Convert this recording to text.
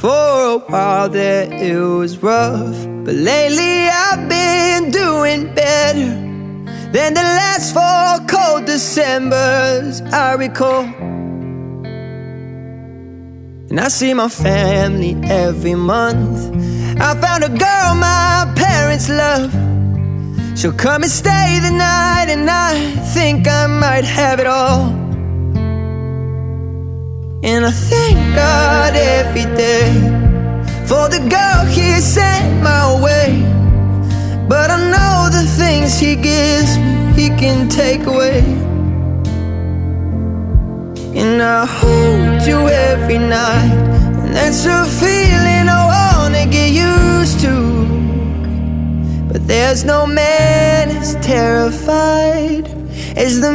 For a while there it was rough, but lately I've been doing better than the last 4 cold Decembers I recall. And I see my family every month. I found a girl my parents love. She'll come and stay the night, and I think I might have it all. And I thank God every day for the girl He sent my way. But I know the things He gives me, He can take away. And I hold you every night, and that's a feeling I wanna get used to. But there's no man as terrified as the